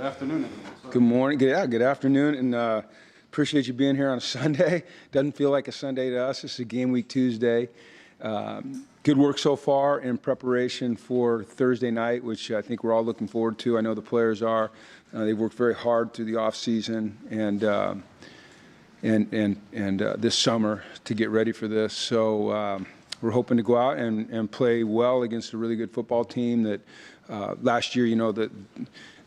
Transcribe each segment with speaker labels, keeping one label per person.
Speaker 1: afternoon, everyone.
Speaker 2: Good morning. Good afternoon, and appreciate you being here on a Sunday. Doesn't feel like a Sunday to us. It's a game week Tuesday. Good work so far in preparation for Thursday night, which I think we're all looking forward to. I know the players are. They've worked very hard through the off season and this summer to get ready for this. So we're hoping to go out and play well against a really good football team that last year,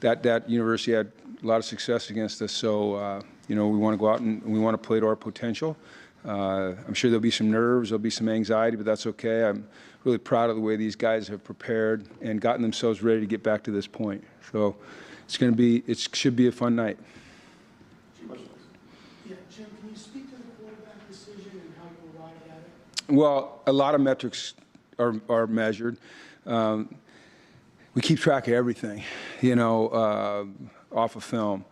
Speaker 2: that university had a lot of success against us. So, we want to go out and we want to play to our potential. I'm sure there'll be some nerves, there'll be some anxiety, but that's okay. I'm really proud of the way these guys have prepared and gotten themselves ready to get back to this point. So it should be a fun night.
Speaker 3: Yeah, Jim, can you speak to the quarterback decision and how you arrived at it?
Speaker 2: Well, a lot of metrics are measured. We keep track of everything, off of film.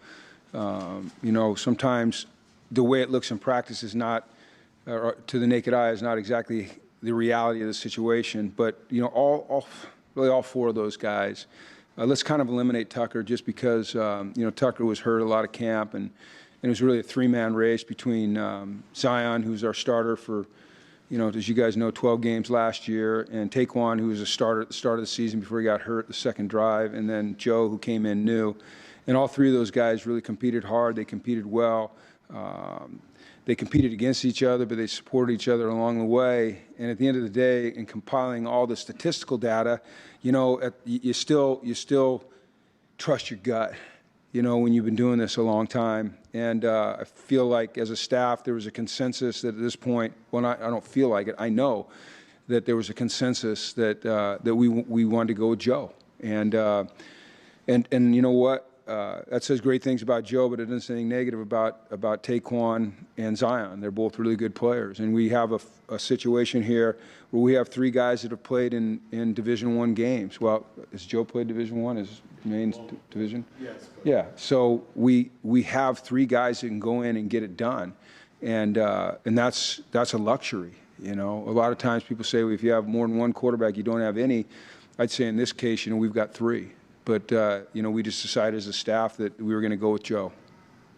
Speaker 2: Sometimes the way it looks in practice is not, to the naked eye, is not exactly the reality of the situation. But, really all four of those guys. Let's kind of eliminate Tucker just because, Tucker was hurt a lot of camp, and it was really a three-man race between Zion, who's our starter for, as you guys know, 12 games last year, and Taekwon, who was a starter at the start of the season before he got hurt the second drive, and then Joe, who came in new. And all three of those guys really competed hard. They competed well. They competed against each other, but they supported each other along the way. And at the end of the day, in compiling all the statistical data, you still trust your gut, when you've been doing this a long time. And I feel like as a staff, there was a consensus that at this point, well, I don't feel like it, I know that there was a consensus that we wanted to go with Joe. And you know what? That says great things about Joe, but it doesn't say anything negative about Taekwon and Zion. They're both really good players. And we have a situation here where we have three guys that have played in Division I games. Well, has Joe played Division I? Is main division?
Speaker 1: Yes.
Speaker 2: Yeah. So we have three guys that can go in and get it done. And that's a luxury. A lot of times people say, well, if you have more than one quarterback, you don't have any. I'd say in this case, we've got three. But, we just decided as a staff that we were going to go with Joe.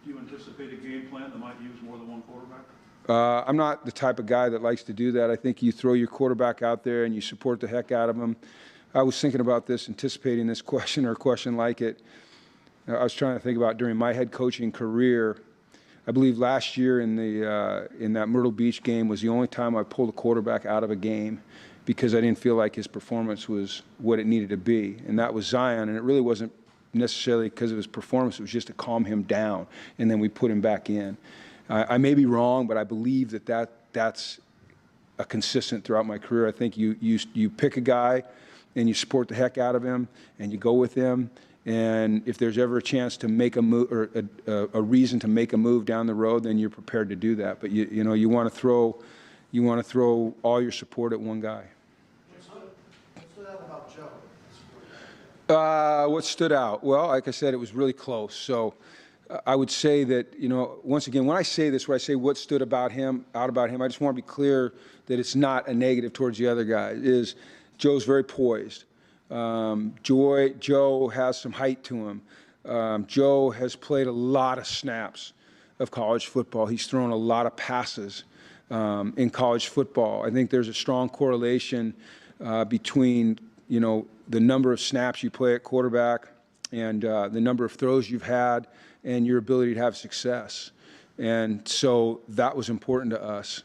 Speaker 1: Do you anticipate a game plan that might use more than one quarterback?
Speaker 2: I'm not the type of guy that likes to do that. I think you throw your quarterback out there and you support the heck out of him. I was thinking about this, anticipating this question or a question like it. I was trying to think about during my head coaching career. I believe last year in that Myrtle Beach game was the only time I pulled a quarterback out of a game because I didn't feel like his performance was what it needed to be. And that was Zion, and it really wasn't necessarily because of his performance. It was just to calm him down, and then we put him back in. I may be wrong, but I believe that's a consistent throughout my career. I think you pick a guy, and you support the heck out of him, and you go with him. And if there's ever a chance to make a move or a reason to make a move down the road, then you're prepared to do that. But you want to throw all your support at one guy.
Speaker 3: What stood out about Joe?
Speaker 2: What stood out? Well, like I said, it was really close. So I would say that, once again, when I say this, when I say what stood out about him, I just want to be clear that it's not a negative towards the other guys. Joe's very poised. Joe has some height to him. Joe has played a lot of snaps of college football. He's thrown a lot of passes in college football. I think there's a strong correlation between, the number of snaps you play at quarterback and the number of throws you've had and your ability to have success. And so that was important to us.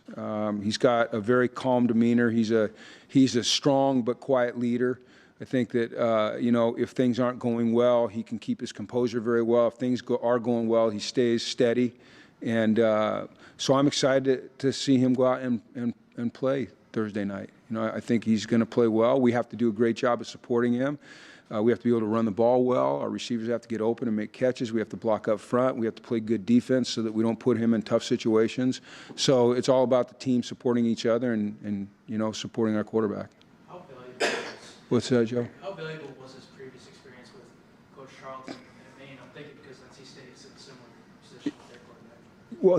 Speaker 2: He's got a very calm demeanor. He's a strong but quiet leader. I think that, if things aren't going well, he can keep his composure very well. If things are going well, he stays steady. And so I'm excited to see him go out and play Thursday night. I think he's going to play well. We have to do a great job of supporting him. We have to be able to run the ball well. Our receivers have to get open and make catches. We have to block up front. We have to play good defense so that we don't put him in tough situations. So it's all about the team supporting each other and supporting our quarterback.
Speaker 4: How valuable
Speaker 2: What's that, Joe?
Speaker 4: How valuable was his previous experience with Coach Charlton at Maine? I'm thinking because he stays in a similar position with their quarterback.
Speaker 2: Well,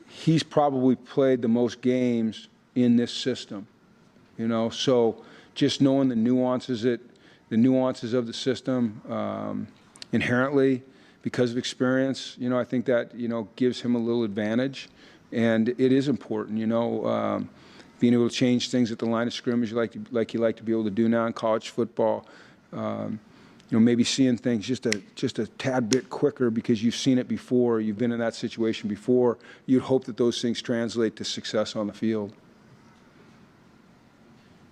Speaker 2: he's probably played the most games in this system. So just knowing the nuances of the system, inherently, because of experience, I think that, gives him a little advantage. And it is important, being able to change things at the line of scrimmage like you like to be able to do now in college football. Maybe seeing things just a tad bit quicker because you've seen it before, you've been in that situation before. You'd hope that those things translate to success on the field.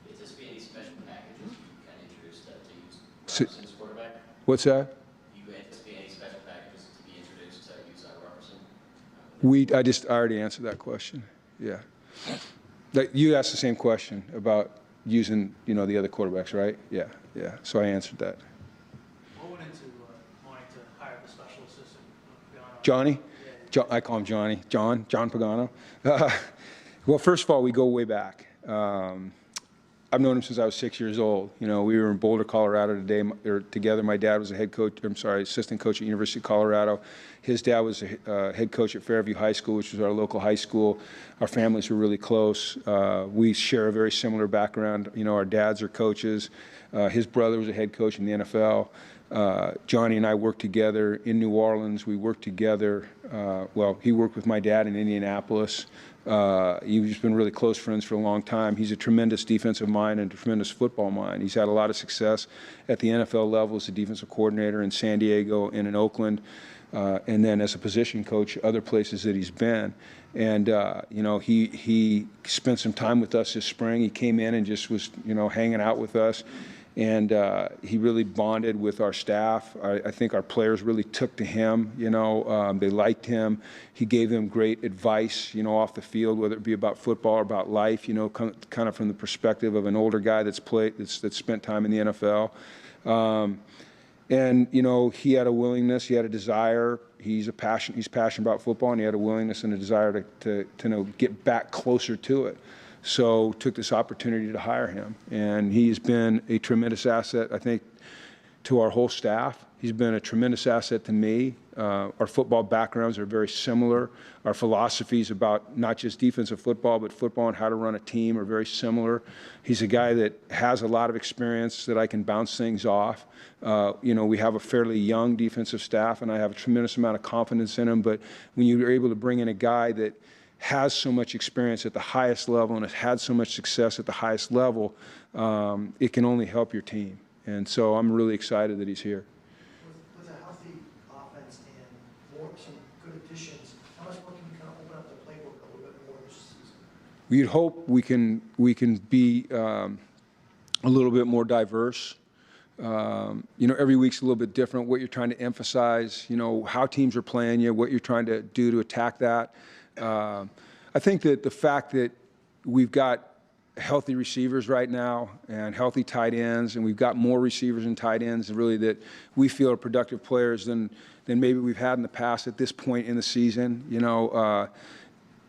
Speaker 5: Would this be any special packages you kind of introduced to use Roberson's quarterback?
Speaker 2: What's that?
Speaker 5: You anticipate any special packages to be introduced to use Roberson?
Speaker 2: I already answered that question. Yeah. You asked the same question about using, the other quarterbacks, right? Yeah. So I answered that.
Speaker 4: What went into wanting to hire the special assistant?
Speaker 2: Johnny?
Speaker 4: Yeah.
Speaker 2: I call him Johnny. John Pagano. Well, first of all, we go way back. I've known him since I was 6 years old. We were in Boulder, Colorado together. My dad was assistant coach at University of Colorado. His dad was a head coach at Fairview High School, which was our local high school. Our families were really close. We share a very similar background. Our dads are coaches. His brother was a head coach in the NFL. Johnny and I worked together in New Orleans. We worked together. He worked with my dad in Indianapolis. We've just been really close friends for a long time. He's a tremendous defensive mind and a tremendous football mind. He's had a lot of success at the NFL level as a defensive coordinator in San Diego and in Oakland, and then as a position coach other places that he's been. And he spent some time with us this spring. He came in and just was hanging out with us. And he really bonded with our staff. I think our players really took to him. They liked him. He gave them great advice, off the field, whether it be about football or about life. Kind of from the perspective of an older guy that's spent time in the NFL. And he had a willingness, he had a desire. He's passionate about football, and he had a willingness and a desire to get back closer to it. So took this opportunity to hire him, and he's been a tremendous asset, I think, to our whole staff. He's been a tremendous asset to me. Our football backgrounds are very similar. Our philosophies about not just defensive football, but football and how to run a team are very similar. He's a guy that has a lot of experience that I can bounce things off. We have a fairly young defensive staff, and I have a tremendous amount of confidence in him. But when you're able to bring in a guy that has so much experience at the highest level and has had so much success at the highest level, it can only help your team. And so I'm really excited that he's here.
Speaker 3: With a healthy offense and some good additions, how much more can you kind of open up the playbook a little bit more this season?
Speaker 2: We'd hope we can be a little bit more diverse. Every week's a little bit different. What you're trying to emphasize, how teams are playing you, what you're trying to do to attack that. I think that the fact that we've got healthy receivers right now and healthy tight ends, and we've got more receivers and tight ends really that we feel are productive players than maybe we've had in the past at this point in the season,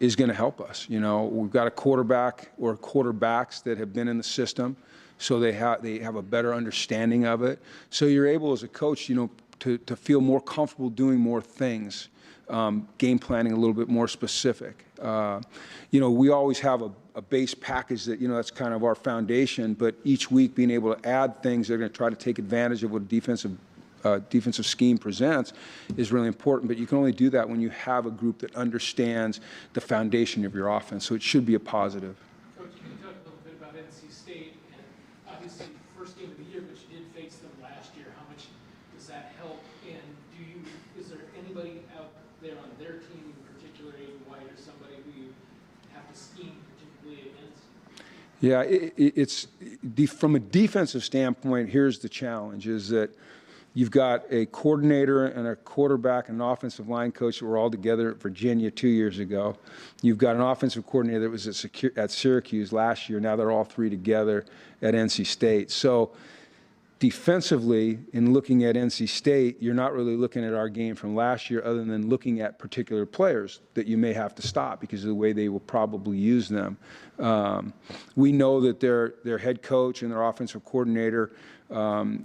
Speaker 2: is going to help us. We've got a quarterback or quarterbacks that have been in the system, so they have a better understanding of it. So you're able as a coach, to feel more comfortable doing more things. Game planning a little bit more specific. We always have a base package that, that's kind of our foundation, but each week being able to add things that are going to try to take advantage of what a defensive scheme presents is really important. But you can only do that when you have a group that understands the foundation of your offense. So it should be a positive.
Speaker 6: Coach, can you talk a little bit about NC State? And obviously, first game of the year, but you did face them last year. How much does that help? And is there anybody out there on their team in particular, Aiden White or somebody who you have to scheme particularly against?
Speaker 2: Yeah, it's from a defensive standpoint, here's the challenge, is that you've got a coordinator and a quarterback and an offensive line coach that were all together at Virginia 2 years ago. You've got an offensive coordinator that was at Syracuse last year. Now they're all three together at NC State. So defensively, in looking at NC State, you're not really looking at our game from last year other than looking at particular players that you may have to stop because of the way they will probably use them. We know that their head coach and their offensive coordinator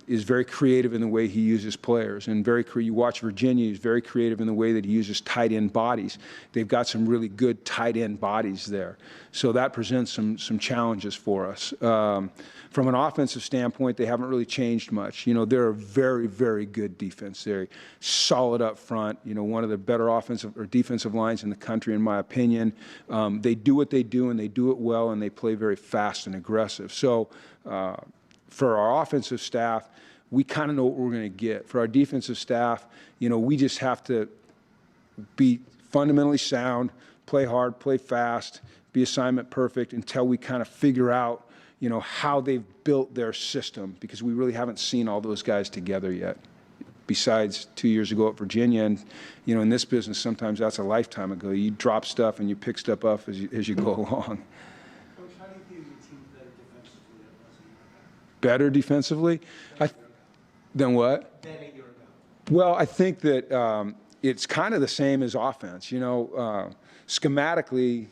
Speaker 2: is very creative in the way he uses players, and you watch Virginia, he's very creative in the way that he uses tight end bodies. They've got some really good tight end bodies there, so that presents some challenges for us. From an offensive standpoint, they haven't really changed much. You know, they're a very, very good defense. They're solid up front. You know, one of the better offensive or defensive lines in the country, in my opinion. They do what they do, and they do it well, and they play very fast and aggressive. So for our offensive staff, we kind of know what we're going to get. For our defensive staff, you know, we just have to be fundamentally sound, play hard, play fast, be assignment perfect until we kind of figure out, you know, how they've built their system, because we really haven't seen all those guys together yet. Besides 2 years ago at Virginia, and you know, in this business, sometimes that's a lifetime ago. You drop stuff and you pick stuff up as you go along.
Speaker 7: Coach, how do you view your team
Speaker 2: Better defensively? Than what?
Speaker 7: than a year ago?
Speaker 2: Well, I think that it's kind of the same as offense. You know, schematically,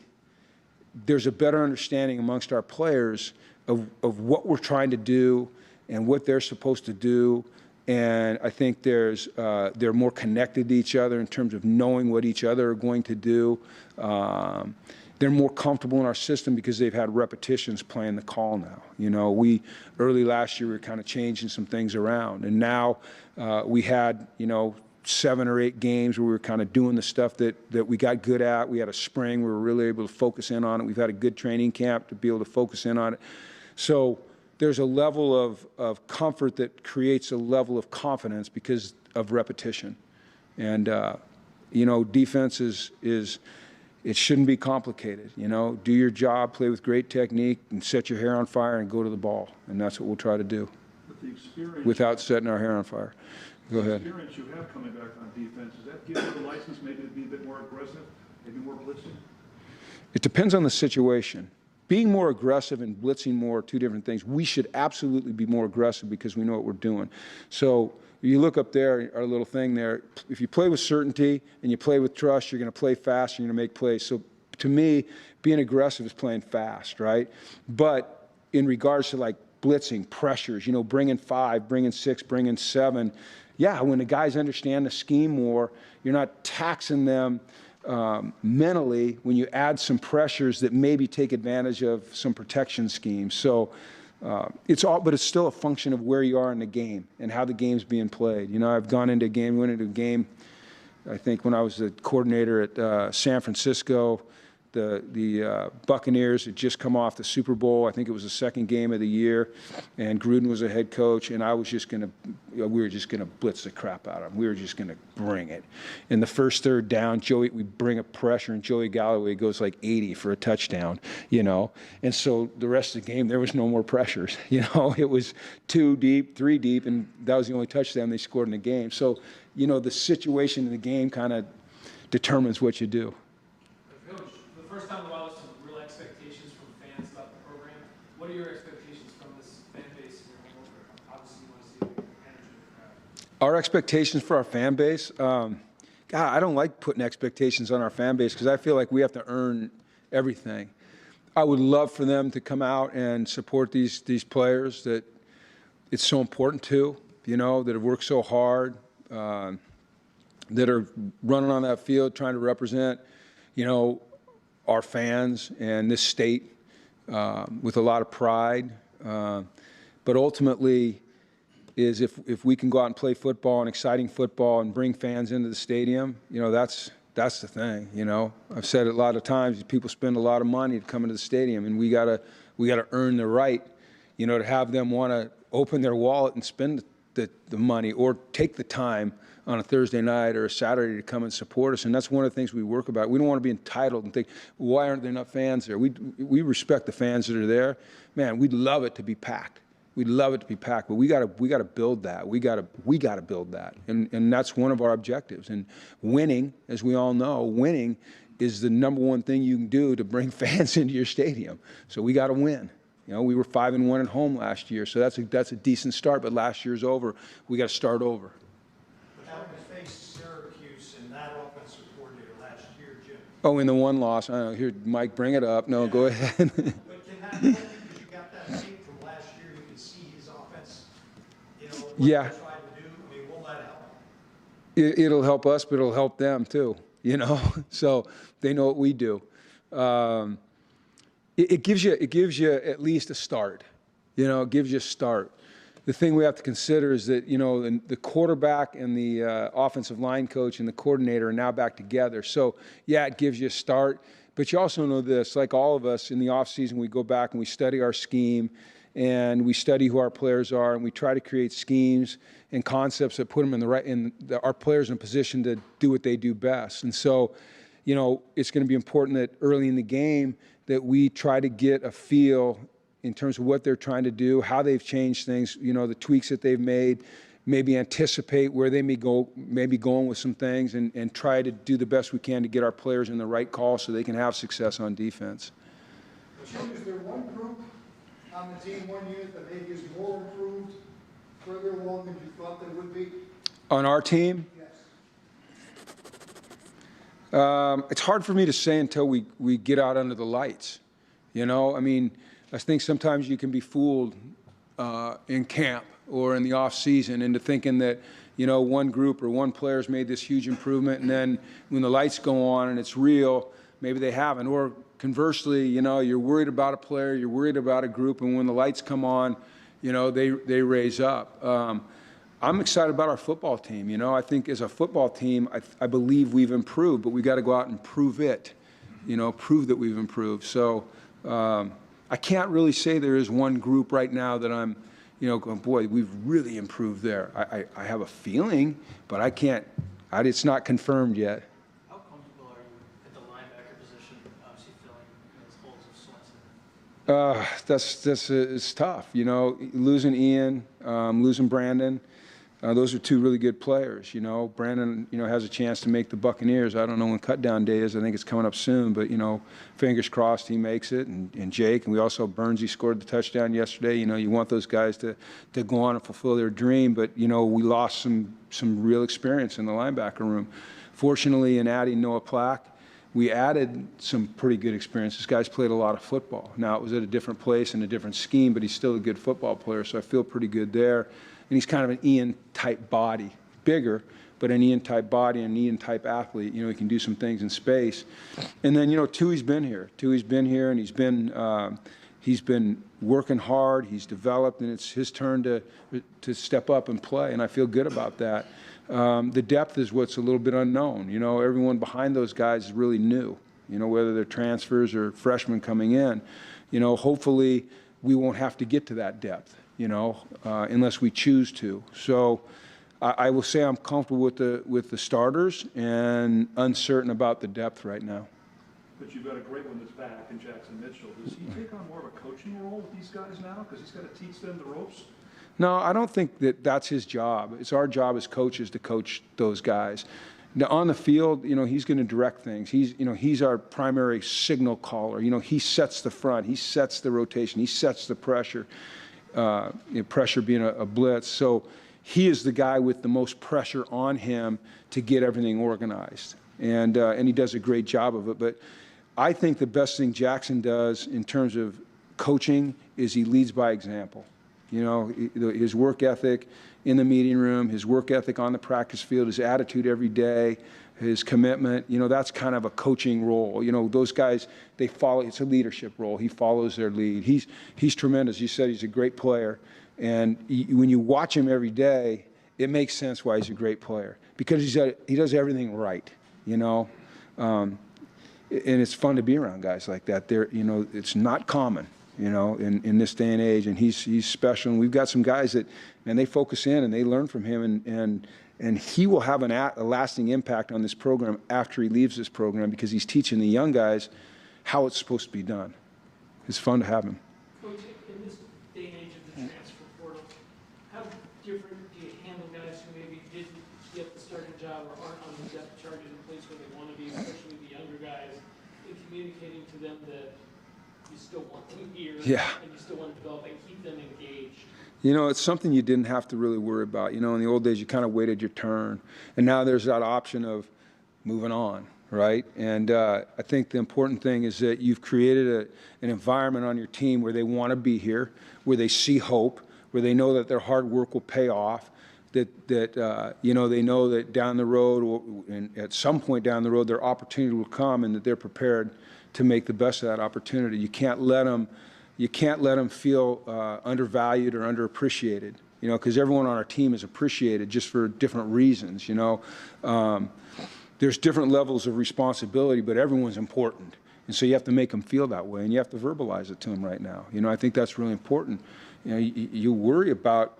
Speaker 2: there's a better understanding amongst our players of what we're trying to do and what they're supposed to do. And I think they're more connected to each other in terms of knowing what each other are going to do. They're more comfortable in our system because they've had repetitions playing the call now. You know, early last year, we were kind of changing some things around. And now we had, you know, 7 or 8 games where we were kind of doing the stuff that we got good at. We had a spring where we were really able to focus in on it. We've had a good training camp to be able to focus in on it. So there's a level of comfort that creates a level of confidence because of repetition. And, you know, defense is it shouldn't be complicated. You know, do your job, play with great technique, and set your hair on fire and go to the ball. And that's what we'll try to do
Speaker 1: With the experience,
Speaker 2: without setting our hair on fire. Go ahead.
Speaker 1: The experience you have coming back on defense, does that give you the license maybe to be a bit more aggressive, maybe more blitzing?
Speaker 2: It depends on the situation. Being more aggressive and blitzing more are two different things. We should absolutely be more aggressive because we know what we're doing. So you look up there, our little thing there, if you play with certainty and you play with trust, you're going to play fast, you're going to make plays. So to me, being aggressive is playing fast, right? But in regards to like blitzing, pressures, you know, bringing 5, bringing 6, bringing 7, yeah, when the guys understand the scheme more, you're not taxing them mentally when you add some pressures that maybe take advantage of some protection schemes. So but it's still a function of where you are in the game and how the game's being played. You know, I've went into a game, I think when I was the coordinator at San Francisco, the Buccaneers had just come off the Super Bowl. I think it was the second game of the year, and Gruden was a head coach, and we were just gonna blitz the crap out of him. We were just gonna bring it. In the first third down, we bring a pressure, and Joey Galloway goes like 80 for a touchdown, you know. And so the rest of the game, there was no more pressures, you know. It was 2 deep, 3 deep, and that was the only touchdown they scored in the game. So, you know, the situation in the game kind of determines what you do.
Speaker 6: First time in a while, there's some real expectations from fans about the program. What are your expectations from this fan base in your home opener? Obviously, you want to see the energy in the crowd.
Speaker 2: Our expectations for our fan base, God, I don't like putting expectations on our fan base because I feel like we have to earn everything. I would love for them to come out and support these players that it's so important to, you know, that have worked so hard, that are running on that field trying to represent, you know, our fans and this state with a lot of pride. But ultimately is if we can go out and play football and exciting football and bring fans into the stadium, you know, that's the thing, you know. I've said it a lot of times, people spend a lot of money to come into the stadium, and we gotta earn the right, you know, to have them want to open their wallet and spend the money or take the time on a Thursday night or a Saturday to come and support us. And that's one of the things we work about. We don't want to be entitled and think, why aren't there enough fans there? We respect the fans that are there. Man, we'd love it to be packed. We'd love it to be packed, but we got to build that. We got to build that. And that's one of our objectives. And winning, as we all know, winning is the number one thing you can do to bring fans into your stadium. So we got to win. You know, we were 5-1 at home last year, so that's a decent start, but last year's over. We got to start over.
Speaker 3: Having to face Syracuse and that offensive coordinator last year, Jim.
Speaker 2: Oh, in the one loss. I don't know. Here, Mike, bring it up. No, go ahead.
Speaker 3: But can that, because you got that tape from last year, you can see his offense what
Speaker 2: Yeah.
Speaker 3: they're trying to do? I mean, will that help?
Speaker 2: It'll help us, but it'll help them too, you know? So they know what we do. It gives you at least a start, you know, it gives you a start. The thing we have to consider is that, you know, the quarterback and the offensive line coach and the coordinator are now back together. So, yeah, it gives you a start. But you also know this, like all of us in the offseason, we go back and we study our scheme and we study who our players are and we try to create schemes and concepts that put them our players in a position to do what they do best. And so, you know, it's going to be important that early in the game that we try to get a feel in terms of what they're trying to do, how they've changed things, you know, the tweaks that they've made, maybe anticipate where they may be going with some things and try to do the best we can to get our players in the right call so they can have success on defense.
Speaker 8: Jim, is there one group on the team, one unit that maybe is more improved, further along than you thought they would be?
Speaker 2: On our team?
Speaker 8: Yes.
Speaker 2: It's hard for me to say until we get out under the lights. You know, I mean, I think sometimes you can be fooled in camp or in the off season into thinking that, you know, one group or one player's made this huge improvement, and then when the lights go on and it's real, maybe they haven't. Or conversely, you know, you're worried about a player, you're worried about a group, and when the lights come on, you know, they raise up. I'm excited about our football team. You know, I think as a football team, I believe we've improved, but we got to go out and prove it. You know, prove that we've improved. So I can't really say there is one group right now that I'm, you know, going, boy, we've really improved there. I have a feeling, but I can't. It's not confirmed yet.
Speaker 4: How comfortable are you at the linebacker position, obviously filling those holes of Swenson?
Speaker 2: It's tough. You know, losing Ian, losing Brandon. Those are two really good players. You know, Brandon, you know, has a chance to make the Buccaneers. I don't know when cutdown day is. I think it's coming up soon. But, you know, fingers crossed he makes it. And Jake. And we also, Burnsy scored the touchdown yesterday. You know, you want those guys to go on and fulfill their dream. But, you know, we lost some real experience in the linebacker room. Fortunately, in adding Noah Plack, we added some pretty good experience. This guy's played a lot of football. Now, it was at a different place and a different scheme, but he's still a good football player. So I feel pretty good there. And he's kind of an Ian-type body, bigger, but an Ian-type body and an Ian-type athlete. You know, he can do some things in space. And then, you know, Tui's been here. Tui's been here, and he's been working hard. He's developed, and it's his turn to step up and play, and I feel good about that. The depth is what's a little bit unknown. You know, everyone behind those guys is really new, you know, whether they're transfers or freshmen coming in. You know, hopefully we won't have to get to that depth, you know, unless we choose to. So I will say I'm comfortable with the starters and uncertain about the depth right now.
Speaker 1: But you've got a great one that's back in Jackson Mitchell. Does he take on more of a coaching role with these guys now? Because he's got to teach them the ropes?
Speaker 2: No, I don't think that's his job. It's our job as coaches to coach those guys. Now, on the field, you know, he's going to direct things. He's our primary signal caller. You know, he sets the front. He sets the rotation. He sets the pressure. Pressure being a blitz. So he is the guy with the most pressure on him to get everything organized. And he does a great job of it. But I think the best thing Jackson does in terms of coaching is he leads by example. You know, his work ethic in the meeting room, his work ethic on the practice field, his attitude every day, his commitment, you know, that's kind of a coaching role. You know, those guys, they follow, it's a leadership role. He follows their lead. He's tremendous. You said he's a great player. And when you watch him every day, it makes sense why he's a great player. Because he does everything right, you know. And it's fun to be around guys like that. You know, it's not common, you know, in this day and age. And he's special. And we've got some guys that, man, they focus in and they learn from him. And he will have a lasting impact on this program after he leaves this program because he's teaching the young guys how it's supposed to be done. It's fun to have him.
Speaker 6: Coach, in this day and age of the transfer portal, how different do you handle guys who maybe didn't get the starting job or aren't on the depth chart in a place where they want to be, especially the younger guys, in communicating to them that you still want them here and you still want to develop and keep them engaged?
Speaker 2: You know, it's something you didn't have to really worry about. You know, in the old days, you kind of waited your turn. And now there's that option of moving on, right? And I think the important thing is that you've created an environment on your team where they want to be here, where they see hope, where they know that their hard work will pay off, that you know, they know that down the road, and at some point down the road, their opportunity will come, and that they're prepared to make the best of that opportunity. You can't let them feel undervalued or underappreciated, you know, because everyone on our team is appreciated just for different reasons, you know. There's different levels of responsibility, but everyone's important. And so you have to make them feel that way, and you have to verbalize it to them right now. You know, I think that's really important. You know, you worry about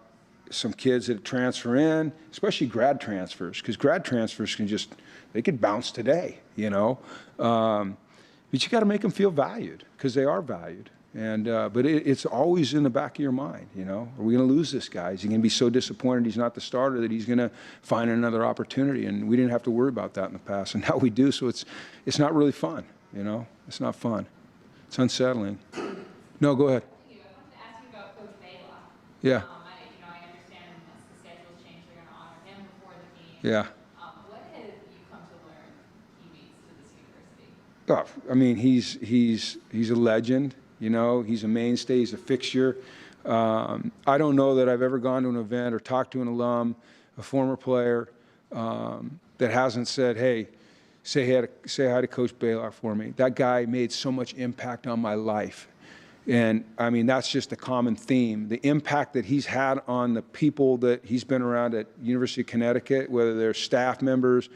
Speaker 2: some kids that transfer in, especially grad transfers, because grad transfers they could bounce today, you know. But you got to make them feel valued, because they are valued. And but it's always in the back of your mind, you know. Are we going to lose this guy? Is he going to be so disappointed he's not the starter that he's going to find another opportunity? And we didn't have to worry about that in the past, and now we do. So it's not really fun, you know. It's not fun. It's unsettling. No, go ahead.
Speaker 9: I wanted to ask you about Coach Baylock.
Speaker 2: Yeah.
Speaker 9: I understand as the schedule's changed, they're going to honor him before the game.
Speaker 2: Yeah.
Speaker 9: What have you come to learn he means to this university?
Speaker 2: Oh, I mean, he's a legend. You know, he's a mainstay. He's a fixture. I don't know that I've ever gone to an event or talked to an alum, a former player, that hasn't said, "Hey, say hi to Coach Baylock for me." That guy made so much impact on my life. And, I mean, that's just a common theme. The impact that he's had on the people that he's been around at University of Connecticut, whether they're staff members,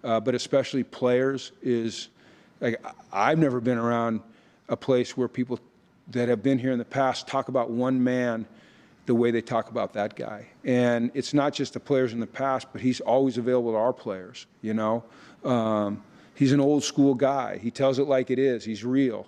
Speaker 2: but especially players, is like, I've never been around a place where people that have been here in the past talk about one man the way they talk about that guy. And it's not just the players in the past, but he's always available to our players, you know. He's an old school guy. He tells it like it is. He's real.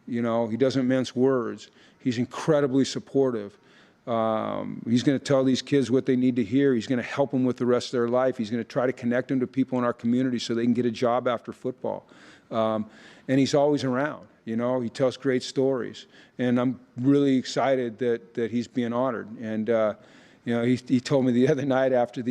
Speaker 2: You know, he doesn't mince words. He's incredibly supportive. He's going to tell these kids what they need to hear. He's going to help them with the rest of their life. He's going to try to connect them to people in our community so they can get a job after football. And he's always around. You know, he tells great stories. And I'm really excited that he's being honored. And, you know, he told me the other night after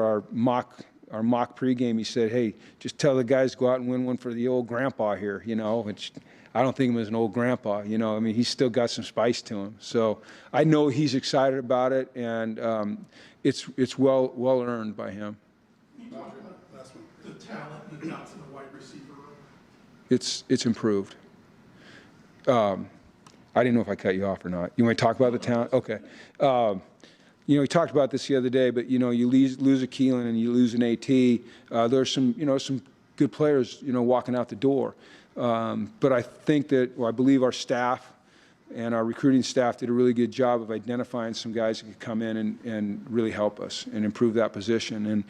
Speaker 2: our mock pregame, he said, "Hey, just tell the guys to go out and win one for the old grandpa here," you know, which I don't think of him as an old grandpa, you know. I mean, he's still got some spice to him. So I know he's excited about it, and it's well earned by him.
Speaker 8: Last one. The talent you got in the wide receiver room.
Speaker 2: It's improved. I didn't know if I cut you off or not. You want to talk about the talent? Okay. You know, we talked about this the other day, but, you know, you lose a Keelan and you lose an AT. There's some, you know, some good players, you know, walking out the door. But I think that, I believe our staff and our recruiting staff did a really good job of identifying some guys that could come in and really help us and improve that position. And,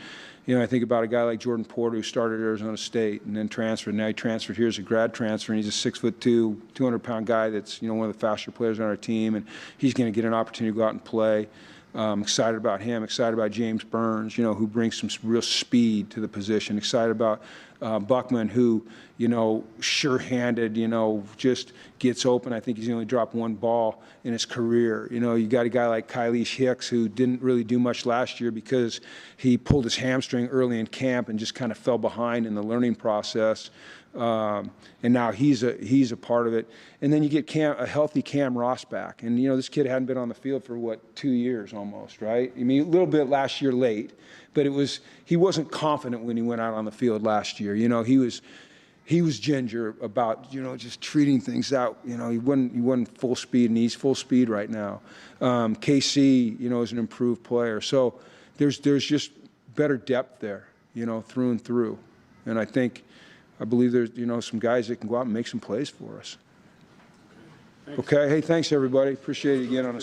Speaker 2: you know, I think about a guy like Jordan Porter, who started at Arizona State and then transferred. Now he transferred here as a grad transfer, and he's a 6'2", 200-pound guy that's, you know, one of the faster players on our team, and he's going to get an opportunity to go out and play. Excited about him, excited about James Burns, you know, who brings some real speed to the position. Excited about Buckman, who, you know, sure-handed, you know, just gets open. I think he's only dropped one ball in his career. You know, you got a guy like Kyleesh Hicks, who didn't really do much last year because he pulled his hamstring early in camp and just kind of fell behind in the learning process. And now he's a part of it. And then you get a healthy Cam Ross back. And, you know, this kid hadn't been on the field for, 2 years almost, right? I mean, a little bit last year late, but he wasn't confident when he went out on the field last year. You know, he was ginger about, you know, just treating things out. You know, he wasn't full speed, and he's full speed right now. KC, you know, is an improved player. So there's just better depth there, you know, through and through. And I believe there's, you know, some guys that can go out and make some plays for us. Okay, hey, thanks everybody. Appreciate it again on a